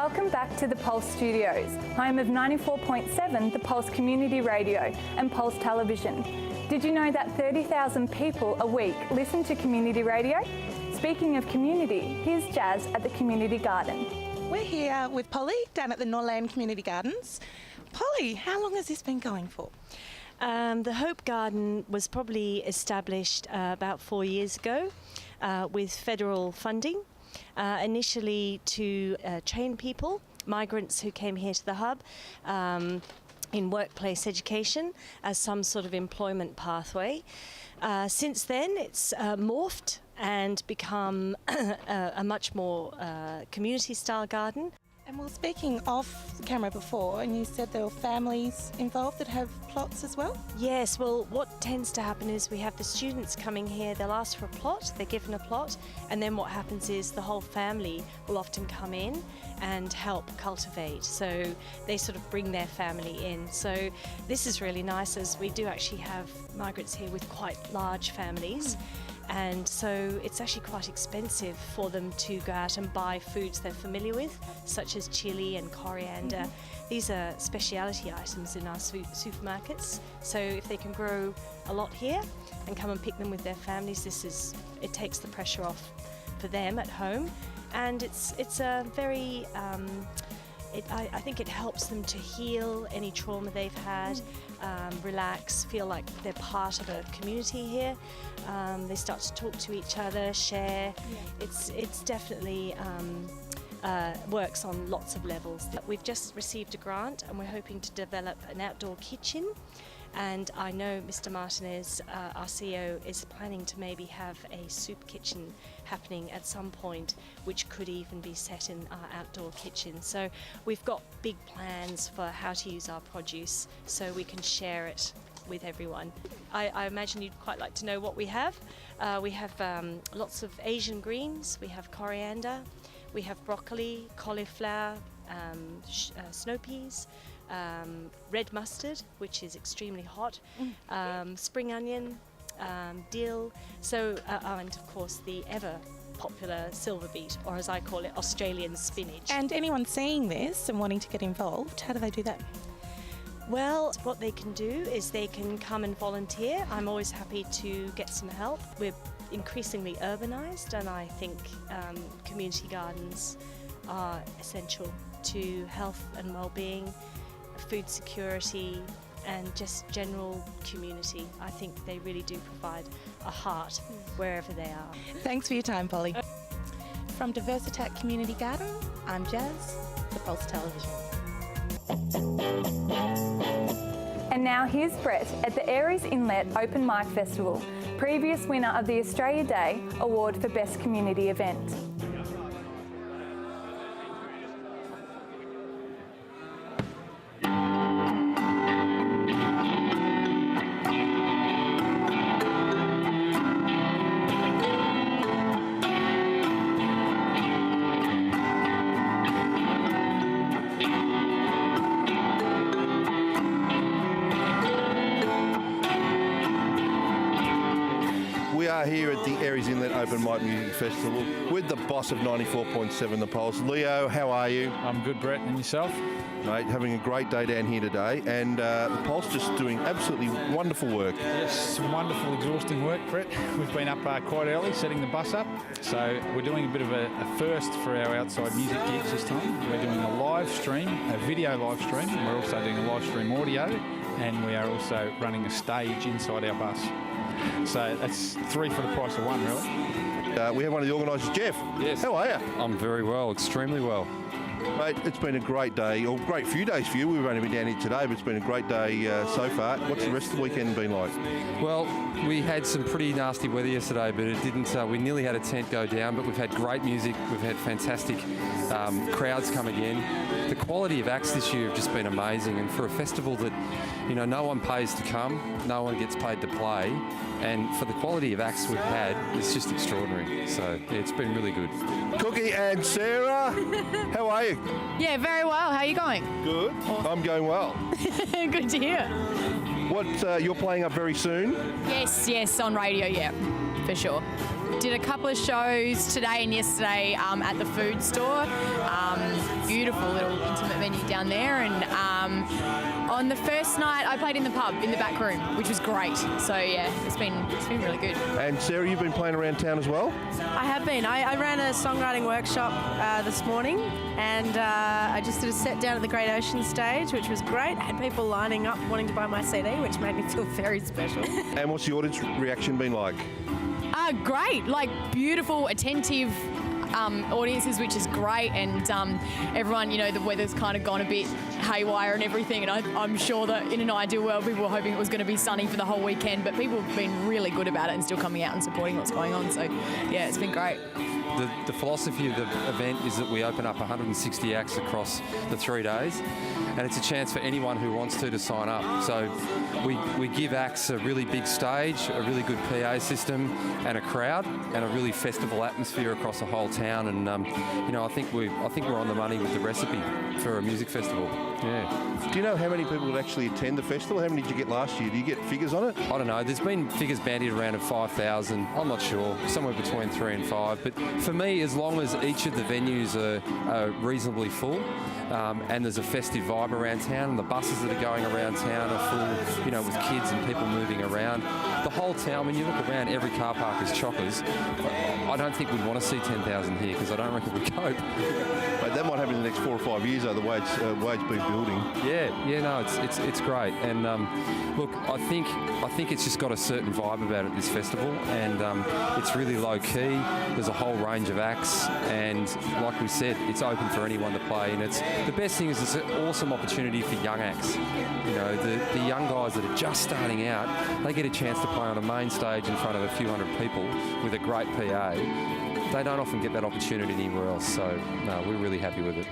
Welcome back to the Pulse Studios, home of 94.7 The Pulse Community Radio and Pulse Television. Did you know that 30,000 people a week listen to community radio? Speaking of community, here's Jazz at the Community Garden. We're here with Polly down at the Norland Community Gardens. Polly, how long has this been going for? The Hope Garden was probably established about 4 years ago with federal funding, initially to train people, migrants who came here to the hub, in workplace education as some sort of employment pathway. Since then it's morphed and become a much more community style garden. And we were speaking off camera before and you said there were families involved that have plots as well? Yes, well what tends to happen is we have the students coming here, they'll ask for a plot, they're given a plot, and then what happens is the whole family will often come in and help cultivate. So they sort of bring their family in. So this is really nice as we do actually have migrants here with quite large families. And so it's actually quite expensive for them to go out and buy foods they're familiar with, such as chili and coriander. These are speciality items in our supermarkets. So if they can grow a lot here and come and pick them with their families, it takes the pressure off for them at home. And it's a very, I think it helps them to heal any trauma they've had, relax, feel like they're part of a community here. They start to talk to each other, share. Yeah. It's definitely works on lots of levels. We've just received a grant and we're hoping to develop an outdoor kitchen. And I know Mr. Martinez, our CEO, is planning to maybe have a soup kitchen happening at some point, which could even be set in our outdoor kitchen. So we've got big plans for how to use our produce so we can share it with everyone. I imagine you'd quite like to know what we have. We have lots of Asian greens, we have coriander, we have broccoli, cauliflower, snow peas, red mustard, which is extremely hot, spring onion, dill, so and of course the ever popular silver beet, or as I call it, Australian spinach. And anyone seeing this and wanting to get involved, how do they do that? Well, what they can do is they can come and volunteer. I'm always happy to get some help. We're increasingly urbanised, and I think community gardens are essential to health and well-being, food security, and just general community. I think they really do provide a heart wherever they are. Thanks for your time, Polly. From Diversitat Community Garden, I'm Jazz for Pulse Television. And now here's Brett at the Airey's Inlet Open Mic Festival, previous winner of the Australia Day Award for Best Community Event. We are here at the Airey's Inlet Open Mic Music Festival with the boss of 94.7 The Pulse. Leo, how are you? I'm good, Brett, and yourself? Mate, having a great day down here today, and the Pulse just doing absolutely wonderful work. Yes, some wonderful, exhausting work, Brett. We've been up quite early, setting the bus up, so we're doing a bit of a first for our outside music gigs this time. We're doing a live stream, a video live stream, and we're also doing a live stream audio, and we are also running a stage inside our bus. So that's 3 for the price of 1, really. We have one of the organisers, Jeff. Yes. How are you? I'm very well, extremely well. Mate, it's been a great day, or great few days for you. We've only been down here today, but it's been a great day so far. What's the rest of the weekend been like? Well, we had some pretty nasty weather yesterday, but it didn't. We nearly had a tent go down, but we've had great music. We've had fantastic crowds come again. The quality of acts this year have just been amazing, and for a festival that, you know, no one pays to come, no one gets paid to play, and for the quality of acts we've had, it's just extraordinary. So yeah, it's been really good. Cookie and Sarah, how are you? Yeah, very well. How are you going? Good. I'm going well. Good to hear. What, you're playing up very soon? Yes, on radio, yeah. for sure. Did a couple of shows today and yesterday at the food store. Beautiful little intimate venue down there. And on the first night, I played in the pub in the back room, which was great. So yeah, it's been really good. And Sarah, you've been playing around town as well? I have been. I ran a songwriting workshop this morning, and I just did a set down at the Great Ocean stage, which was great. I had people lining up wanting to buy my CD, which made me feel very special. And what's the audience reaction been like? Great, like beautiful, attentive audiences, which is great, and everyone, you know, the weather's kind of gone a bit haywire and everything, and I'm sure that in an ideal world people were hoping it was going to be sunny for the whole weekend, but people have been really good about it and still coming out and supporting what's going on, so yeah, it's been great. The philosophy of the event is that we open up 160 acts across the 3 days, and it's a chance for anyone who wants to sign up. So we give acts a really big stage, a really good PA system, and a crowd, and a really festival atmosphere across the whole town. And you know, I think we're on the money with the recipe for a music festival. Yeah. Do you know how many people would actually attend the festival? How many did you get last year? Do you get figures on it? I don't know. There's been figures bandied around of 5,000. I'm not sure. Somewhere between 3 and 5. But for me, as long as each of the venues are reasonably full, and there's a festive vibe around town, and the buses that are going around town are full, you know, with kids and people moving around. The whole town, when you look around, every car park is chockers. I don't think we'd want to see 10,000 here, because I don't reckon we'd cope. But that might happen in the next 4 or 5 years, though, the wage being building. Yeah, no, it's great. And look, I think it's just got a certain vibe about it, this festival, and it's really low key. There's a whole range of acts, and like we said, it's open for anyone to play. And it's the best thing is it's an awesome opportunity for young acts. You know, the young guys that are just starting out, they get a chance to play on a main stage in front of a few hundred people with a great PA. They don't often get that opportunity anywhere else. So no, we're really happy with it.